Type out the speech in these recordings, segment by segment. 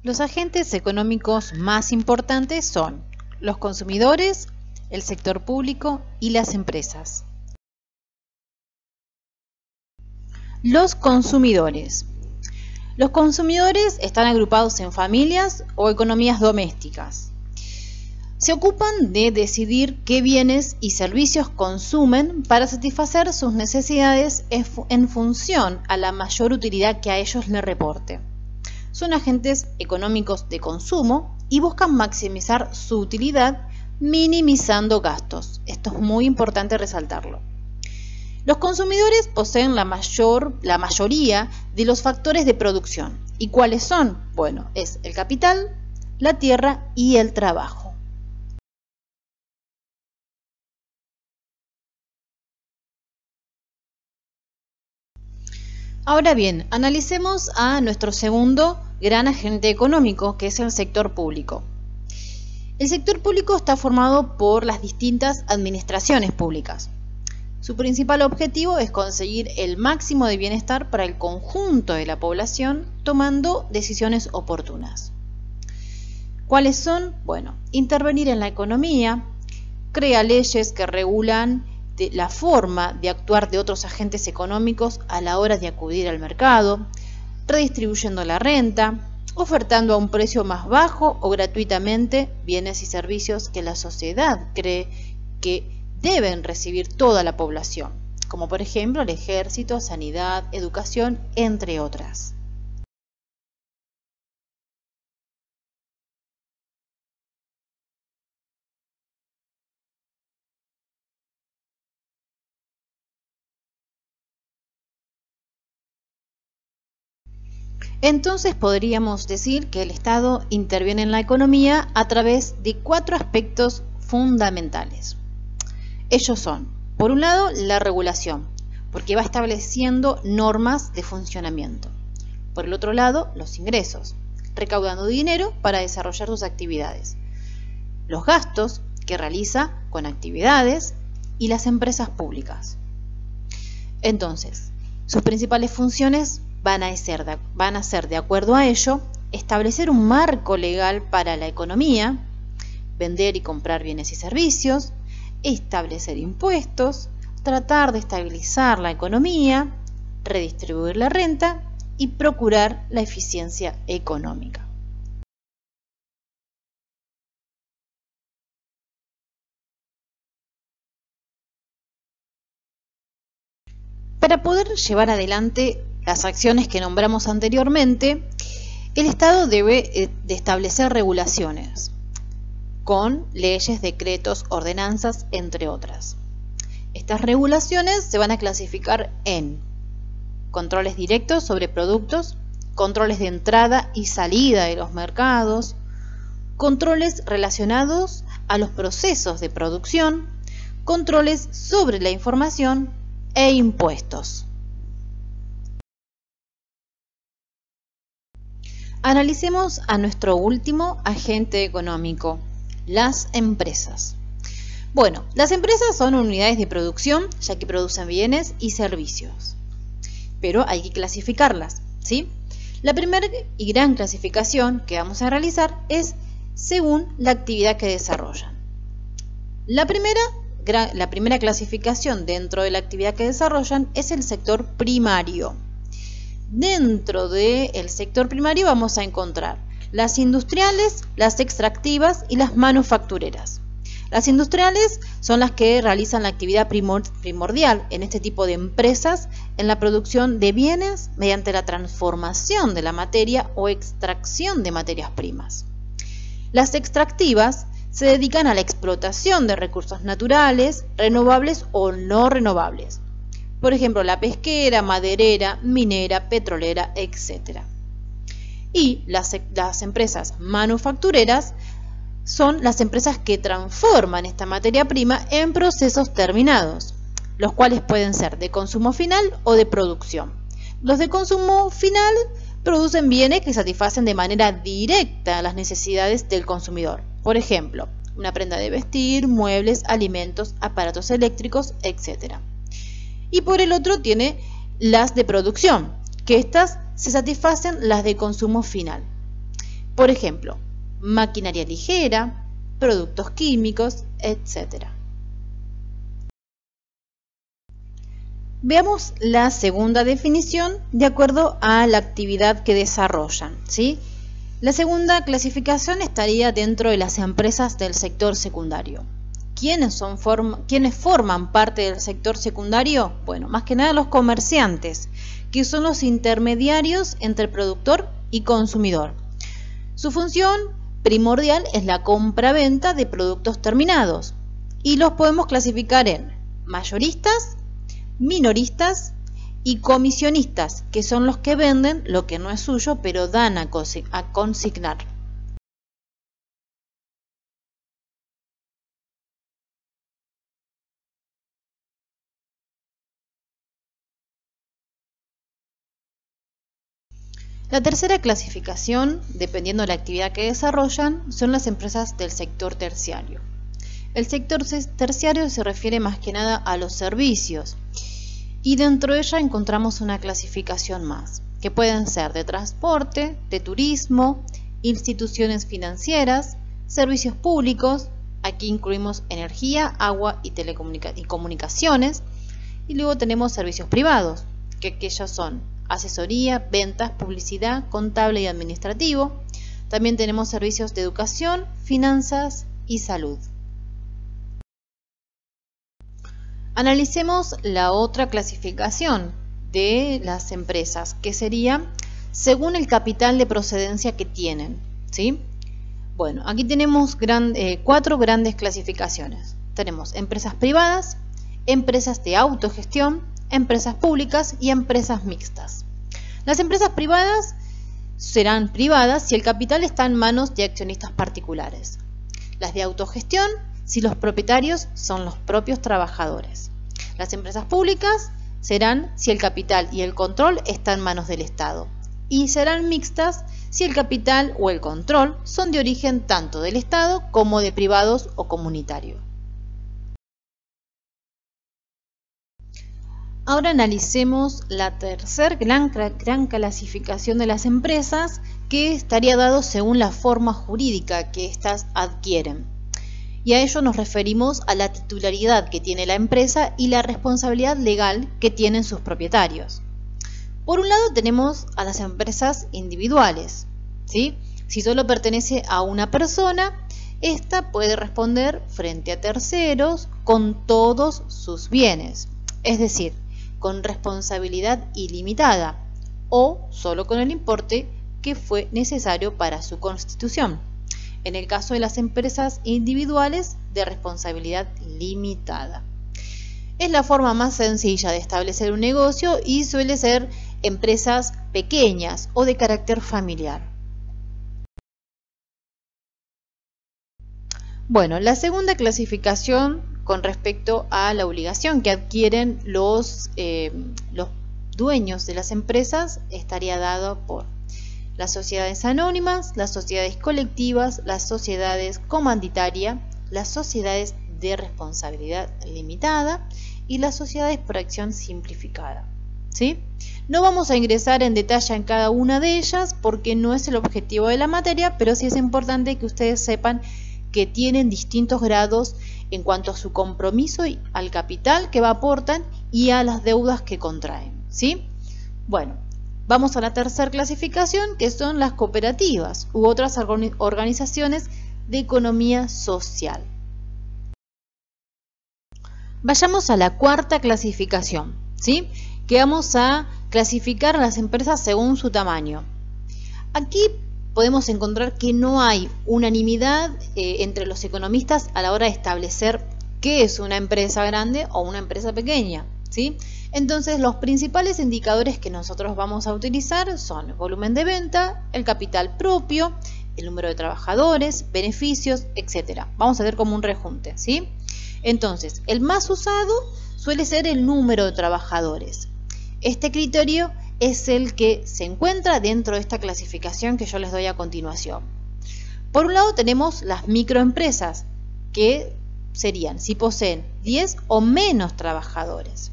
Los agentes económicos más importantes son los consumidores, el sector público y las empresas. Los consumidores. Los consumidores están agrupados en familias o economías domésticas. Se ocupan de decidir qué bienes y servicios consumen para satisfacer sus necesidades en función a la mayor utilidad que a ellos les reporte. Son agentes económicos de consumo y buscan maximizar su utilidad minimizando gastos. Esto es muy importante resaltarlo. Los consumidores poseen la mayoría de los factores de producción. ¿Y cuáles son? Bueno, es el capital, la tierra y el trabajo. Ahora bien, analicemos a nuestro segundo gran agente económico, que es el sector público. El sector público está formado por las distintas administraciones públicas. Su principal objetivo es conseguir el máximo de bienestar para el conjunto de la población, tomando decisiones oportunas. ¿Cuáles son? Bueno, intervenir en la economía, crea leyes que regulan la forma de actuar de otros agentes económicos a la hora de acudir al mercado, redistribuyendo la renta, ofertando a un precio más bajo o gratuitamente bienes y servicios que la sociedad cree que deben recibir toda la población, como por ejemplo el ejército, sanidad, educación, entre otras. Entonces podríamos decir que el Estado interviene en la economía a través de 4 aspectos fundamentales. Ellos son, por un lado, la regulación, porque va estableciendo normas de funcionamiento. Por el otro lado, los ingresos, recaudando dinero para desarrollar sus actividades. Los gastos, que realiza con actividades, y las empresas públicas. Entonces, sus principales funciones van a ser, de acuerdo a ello, establecer un marco legal para la economía, vender y comprar bienes y servicios, establecer impuestos, tratar de estabilizar la economía, redistribuir la renta y procurar la eficiencia económica. Para poder llevar adelante las acciones que nombramos anteriormente, el Estado debe de establecer regulaciones con leyes, decretos, ordenanzas, entre otras. Estas regulaciones se van a clasificar en controles directos sobre productos, controles de entrada y salida de los mercados, controles relacionados a los procesos de producción, controles sobre la información e impuestos. Analicemos a nuestro último agente económico, las empresas. Bueno, las empresas son unidades de producción, ya que producen bienes y servicios. Pero hay que clasificarlas, ¿sí? La primera y gran clasificación que vamos a realizar es según la actividad que desarrollan. La primera clasificación dentro de la actividad que desarrollan es el sector primario. Dentro del sector primario vamos a encontrar las industriales, las extractivas y las manufactureras. Las industriales son las que realizan la actividad primordial en este tipo de empresas en la producción de bienes mediante la transformación de la materia o extracción de materias primas. Las extractivas se dedican a la explotación de recursos naturales, renovables o no renovables. Por ejemplo, la pesquera, maderera, minera, petrolera, etc. Y las empresas manufactureras son las empresas que transforman esta materia prima en procesos terminados, los cuales pueden ser de consumo final o de producción. Los de consumo final producen bienes que satisfacen de manera directa las necesidades del consumidor. Por ejemplo, una prenda de vestir, muebles, alimentos, aparatos eléctricos, etc. Y por el otro tiene las de producción, que estas se satisfacen las de consumo final. Por ejemplo, maquinaria ligera, productos químicos, etc. Veamos la segunda definición de acuerdo a la actividad que desarrollan, ¿sí? La segunda clasificación estaría dentro de las empresas del sector secundario. ¿Quiénes forman parte del sector secundario? Bueno, más que nada los comerciantes, que son los intermediarios entre productor y consumidor. Su función primordial es la compra-venta de productos terminados y los podemos clasificar en mayoristas, minoristas y comisionistas, que son los que venden lo que no es suyo pero dan a consignar. La tercera clasificación, dependiendo de la actividad que desarrollan, son las empresas del sector terciario. El sector terciario se refiere más que nada a los servicios y dentro de ella encontramos una clasificación más, que pueden ser de transporte, de turismo, instituciones financieras, servicios públicos, aquí incluimos energía, agua y comunicaciones, y luego tenemos servicios privados, que aquellos son asesoría, ventas, publicidad, contable y administrativo. También tenemos servicios de educación, finanzas y salud. Analicemos la otra clasificación de las empresas, que sería según el capital de procedencia que tienen, ¿sí? Bueno, aquí tenemos cuatro grandes clasificaciones. Tenemos empresas privadas, empresas de autogestión, empresas públicas y empresas mixtas. Las empresas privadas serán privadas si el capital está en manos de accionistas particulares. Las de autogestión si los propietarios son los propios trabajadores. Las empresas públicas serán si el capital y el control están en manos del Estado. Y serán mixtas si el capital o el control son de origen tanto del Estado como de privados o comunitarios. Ahora analicemos la tercera gran clasificación de las empresas, que estaría dado según la forma jurídica que éstas adquieren. Y a ello nos referimos a la titularidad que tiene la empresa y la responsabilidad legal que tienen sus propietarios. Por un lado tenemos a las empresas individuales, ¿sí? Si solo pertenece a una persona, ésta puede responder frente a terceros con todos sus bienes, es decir, con responsabilidad ilimitada o solo con el importe que fue necesario para su constitución. En el caso de las empresas individuales, de responsabilidad limitada. Es la forma más sencilla de establecer un negocio y suele ser empresas pequeñas o de carácter familiar. Bueno, la segunda clasificación con respecto a la obligación que adquieren los dueños de las empresas estaría dado por las sociedades anónimas, las sociedades colectivas, las sociedades comanditarias, las sociedades de responsabilidad limitada y las sociedades por acción simplificada, ¿sí? No vamos a ingresar en detalle en cada una de ellas porque no es el objetivo de la materia, pero sí es importante que ustedes sepan que tienen distintos grados en cuanto a su compromiso y al capital que aportan y a las deudas que contraen, ¿sí? Bueno, vamos a la tercera clasificación, que son las cooperativas u otras organizaciones de economía social. Vayamos a la cuarta clasificación, ¿sí? Que vamos a clasificar a las empresas según su tamaño. Aquí podemos encontrar que no hay unanimidad entre los economistas a la hora de establecer qué es una empresa grande o una empresa pequeña, ¿sí? Entonces, los principales indicadores que nosotros vamos a utilizar son el volumen de venta, el capital propio, el número de trabajadores, beneficios, etc. Vamos a ver como un rejunte, ¿sí? Entonces, el más usado suele ser el número de trabajadores. Este criterio es el que se encuentra dentro de esta clasificación que yo les doy a continuación. Por un lado tenemos las microempresas, que serían si poseen 10 o menos trabajadores.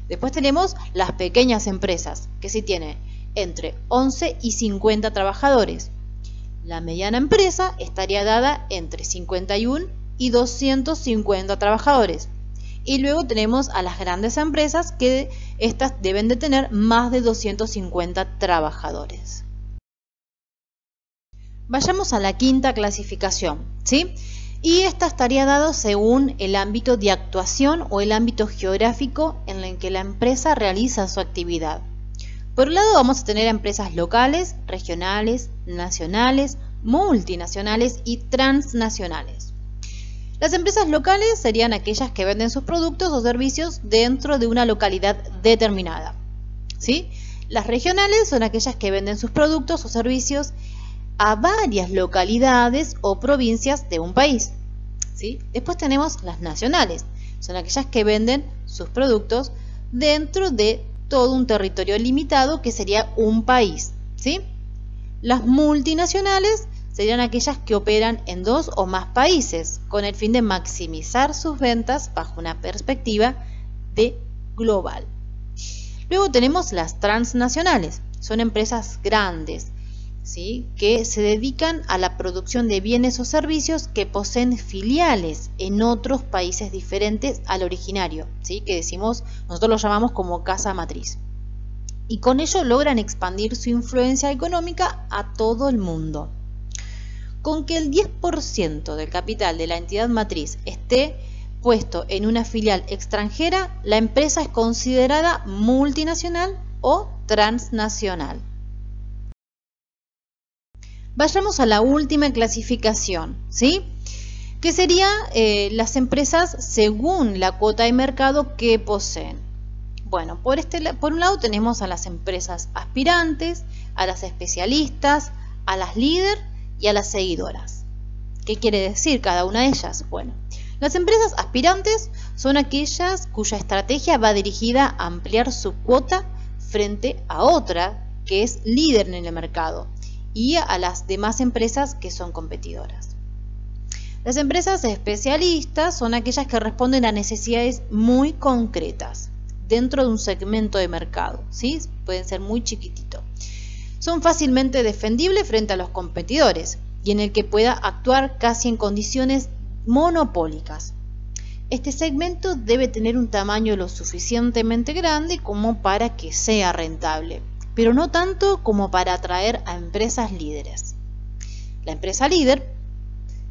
Después tenemos las pequeñas empresas, que si tienen entre 11 y 50 trabajadores. La mediana empresa estaría dada entre 51 y 250 trabajadores. Y luego tenemos a las grandes empresas, que estas deben de tener más de 250 trabajadores. Vayamos a la quinta clasificación, ¿sí? Y esta estaría dada según el ámbito de actuación o el ámbito geográfico en el que la empresa realiza su actividad. Por un lado vamos a tener empresas locales, regionales, nacionales, multinacionales y transnacionales. Las empresas locales serían aquellas que venden sus productos o servicios dentro de una localidad determinada, ¿sí? Las regionales son aquellas que venden sus productos o servicios a varias localidades o provincias de un país, ¿sí? Después tenemos las nacionales, son aquellas que venden sus productos dentro de todo un territorio limitado que sería un país, ¿sí? Las multinacionales serían aquellas que operan en 2 o más países con el fin de maximizar sus ventas bajo una perspectiva de global. Luego tenemos las transnacionales, son empresas grandes, ¿sí?, que se dedican a la producción de bienes o servicios que poseen filiales en otros países diferentes al originario, ¿sí?, que nosotros lo llamamos como casa matriz. Y con ello logran expandir su influencia económica a todo el mundo. Con que el 10% del capital de la entidad matriz esté puesto en una filial extranjera, la empresa es considerada multinacional o transnacional. Vayamos a la última clasificación, ¿sí?, que sería las empresas según la cuota de mercado que poseen. Bueno, por un lado tenemos a las empresas aspirantes, a las especialistas, a las líder y a las seguidoras. ¿Qué quiere decir cada una de ellas? Bueno, las empresas aspirantes son aquellas cuya estrategia va dirigida a ampliar su cuota frente a otra que es líder en el mercado, y a las demás empresas que son competidoras. Las empresas especialistas son aquellas que responden a necesidades muy concretas dentro de un segmento de mercado, ¿sí? Pueden ser muy chiquititos. Son fácilmente defendibles frente a los competidores y en el que pueda actuar casi en condiciones monopólicas. Este segmento debe tener un tamaño lo suficientemente grande como para que sea rentable, pero no tanto como para atraer a empresas líderes. La empresa líder,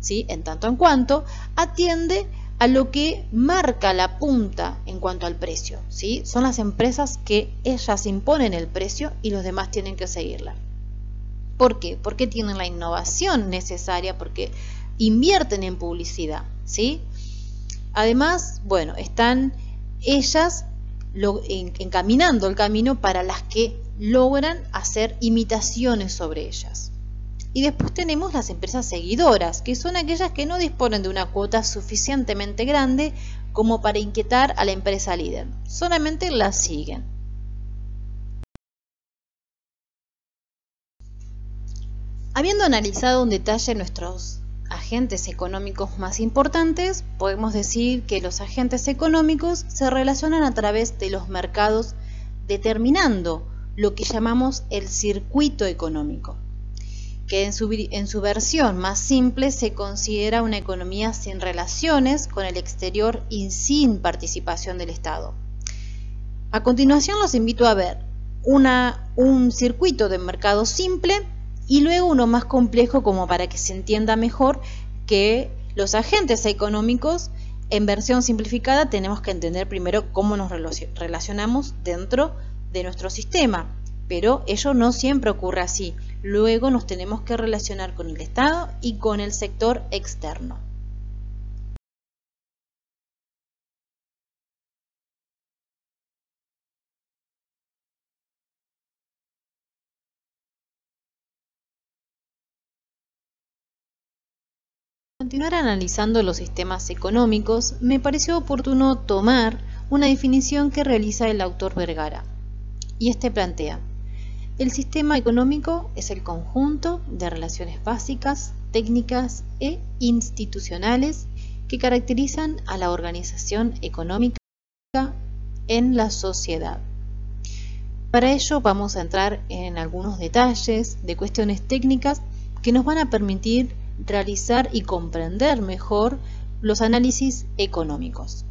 ¿sí?, en tanto en cuanto atiende a lo que marca la punta en cuanto al precio, ¿sí? Son las empresas que ellas imponen el precio y los demás tienen que seguirla. ¿Por qué? Porque tienen la innovación necesaria, porque invierten en publicidad, ¿sí? Además, bueno, están ellas encaminando el camino para las que logran hacer imitaciones sobre ellas. Y después tenemos las empresas seguidoras, que son aquellas que no disponen de una cuota suficientemente grande como para inquietar a la empresa líder, solamente la siguen. Habiendo analizado en detalle nuestros agentes económicos más importantes, podemos decir que los agentes económicos se relacionan a través de los mercados, determinando lo que llamamos el circuito económico, que en su versión más simple se considera una economía sin relaciones con el exterior y sin participación del Estado. A continuación los invito a ver un circuito de mercado simple y luego uno más complejo, como para que se entienda mejor que los agentes económicos. En versión simplificada tenemos que entender primero cómo nos relacionamos dentro de nuestro sistema, pero ello no siempre ocurre así. Luego nos tenemos que relacionar con el Estado y con el sector externo. Para continuar analizando los sistemas económicos, me pareció oportuno tomar una definición que realiza el autor Vergara. Y este plantea: el sistema económico es el conjunto de relaciones básicas, técnicas e institucionales que caracterizan a la organización económica en la sociedad. Para ello vamos a entrar en algunos detalles de cuestiones técnicas que nos van a permitir realizar y comprender mejor los análisis económicos.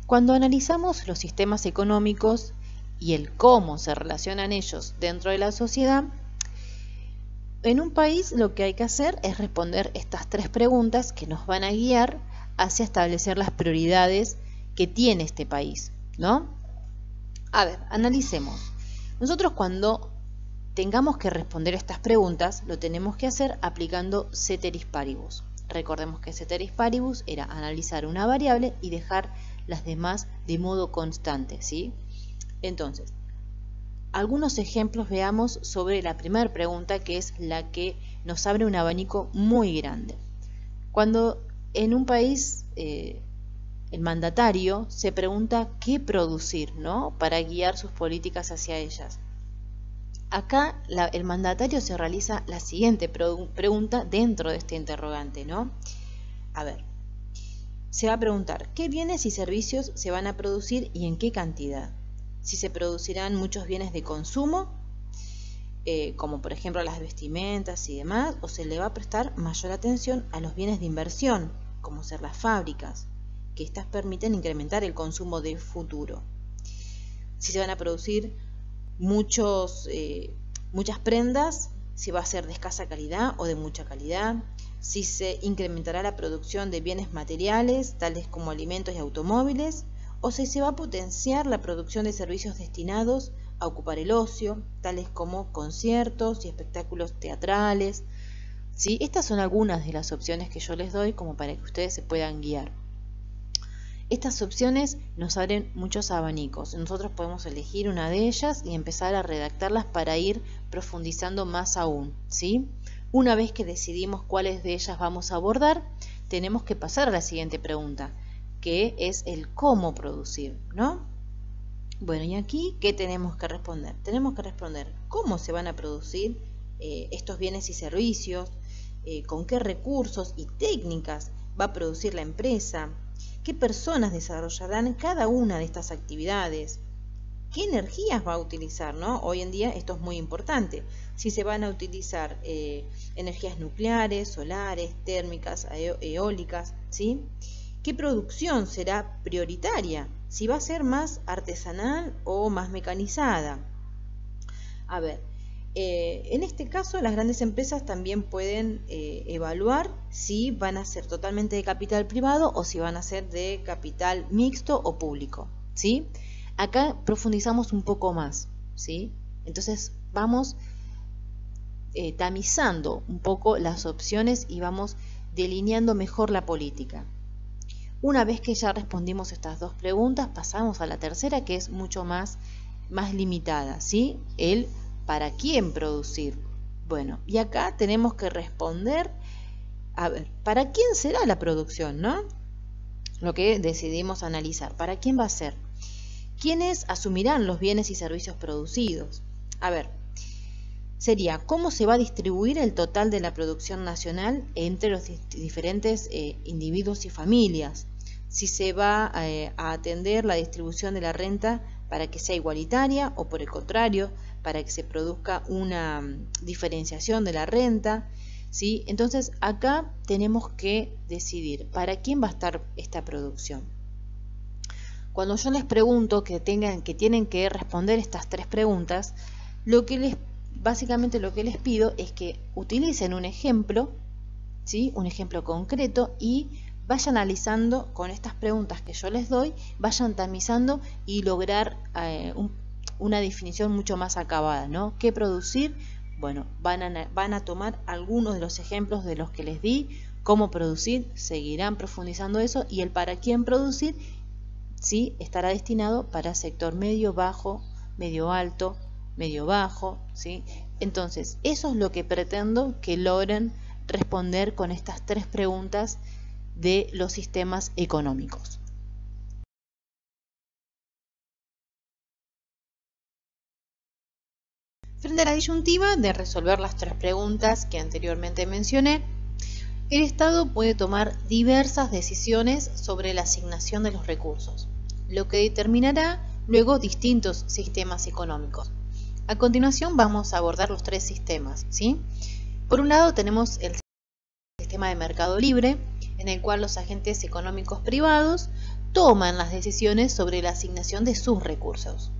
Cuando analizamos los sistemas económicos y el cómo se relacionan ellos dentro de la sociedad, en un país lo que hay que hacer es responder estas tres preguntas que nos van a guiar hacia establecer las prioridades que tiene este país, ¿no? A ver, analicemos. Nosotros cuando tengamos que responder estas preguntas, lo tenemos que hacer aplicando ceteris paribus. Recordemos que ceteris paribus era analizar una variable y dejar las demás de modo constante, ¿sí? Entonces, algunos ejemplos veamos sobre la primera pregunta, que es la que nos abre un abanico muy grande. Cuando en un país el mandatario se pregunta qué producir, ¿no?, para guiar sus políticas hacia ellas. Acá el mandatario se realiza la siguiente pregunta dentro de este interrogante, ¿no? A ver, se va a preguntar qué bienes y servicios se van a producir y en qué cantidad. Si se producirán muchos bienes de consumo, como por ejemplo las vestimentas y demás, o se le va a prestar mayor atención a los bienes de inversión, como ser las fábricas, que estas permiten incrementar el consumo de futuro. Si se van a producir muchas prendas, si va a ser de escasa calidad o de mucha calidad, si se incrementará la producción de bienes materiales, tales como alimentos y automóviles, o si se va a potenciar la producción de servicios destinados a ocupar el ocio, tales como conciertos y espectáculos teatrales. ¿Sí? Estas son algunas de las opciones que yo les doy como para que ustedes se puedan guiar. Estas opciones nos abren muchos abanicos. Nosotros podemos elegir una de ellas y empezar a redactarlas para ir profundizando más aún, ¿sí? Una vez que decidimos cuáles de ellas vamos a abordar, tenemos que pasar a la siguiente pregunta, que es el cómo producir, ¿no? Bueno, y aquí, ¿qué tenemos que responder? Tenemos que responder cómo se van a producir estos bienes y servicios, con qué recursos y técnicas va a producir la empresa, qué personas desarrollarán cada una de estas actividades, qué energías va a utilizar, ¿no? Hoy en día esto es muy importante. Si se van a utilizar energías nucleares, solares, térmicas, eólicas, ¿sí? ¿Qué producción será prioritaria? Si va a ser más artesanal o más mecanizada. A ver, en este caso las grandes empresas también pueden evaluar si van a ser totalmente de capital privado o si van a ser de capital mixto o público, ¿sí? Acá profundizamos un poco más, ¿sí? Entonces vamos tamizando un poco las opciones y vamos delineando mejor la política. Una vez que ya respondimos estas dos preguntas, pasamos a la tercera, que es mucho más limitada, ¿sí? El ¿para quién producir? Bueno, y acá tenemos que responder, a ver, ¿para quién será la producción, no? Lo que decidimos analizar, ¿para quién va a ser? ¿Quiénes asumirán los bienes y servicios producidos? A ver, sería ¿cómo se va a distribuir el total de la producción nacional entre los diferentes individuos y familias? Si se va a atender la distribución de la renta para que sea igualitaria o por el contrario, para que se produzca una diferenciación de la renta, ¿sí? Entonces acá tenemos que decidir para quién va a estar esta producción. Cuando yo les pregunto que tienen que responder estas tres preguntas, básicamente lo que les pido es que utilicen un ejemplo, ¿sí? Un ejemplo concreto, y vayan analizando con estas preguntas que yo les doy, vayan tamizando y lograr una definición mucho más acabada, ¿no? ¿Qué producir? Bueno, van a tomar algunos de los ejemplos de los que les di, cómo producir, seguirán profundizando eso, y el para quién producir, sí, estará destinado para sector medio bajo, medio alto, medio bajo, ¿sí? Entonces, eso es lo que pretendo que logren responder con estas tres preguntas de los sistemas económicos. Frente a la disyuntiva de resolver las tres preguntas que anteriormente mencioné, el Estado puede tomar diversas decisiones sobre la asignación de los recursos. lo que determinará luego distintos sistemas económicos. A continuación vamos a abordar los tres sistemas, ¿sí? Por un lado tenemos el sistema de mercado libre, en el cual los agentes económicos privados toman las decisiones sobre la asignación de sus recursos.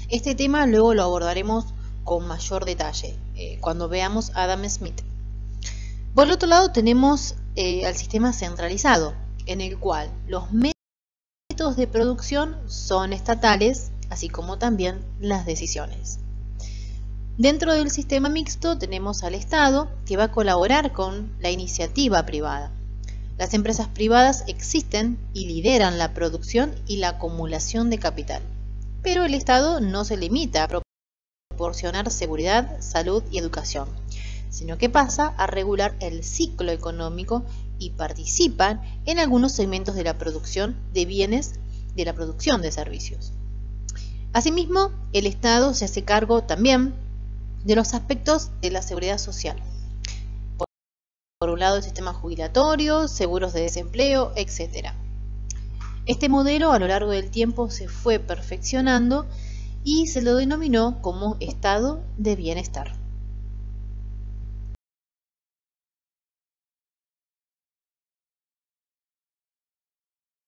Este tema luego lo abordaremos con mayor detalle cuando veamos a Adam Smith. Por el otro lado tenemos al sistema centralizado, en el cual los métodos de producción son estatales, así como también las decisiones. Dentro del sistema mixto tenemos al Estado, que va a colaborar con la iniciativa privada. Las empresas privadas existen y lideran la producción y la acumulación de capital. Pero el Estado no se limita a proporcionar seguridad, salud y educación, sino que pasa a regular el ciclo económico y participan en algunos segmentos de la producción de bienes, de la producción de servicios. Asimismo, el Estado se hace cargo también de los aspectos de la seguridad social. Por un lado, el sistema jubilatorio, seguros de desempleo, etc. Este modelo a lo largo del tiempo se fue perfeccionando y se lo denominó como estado de bienestar.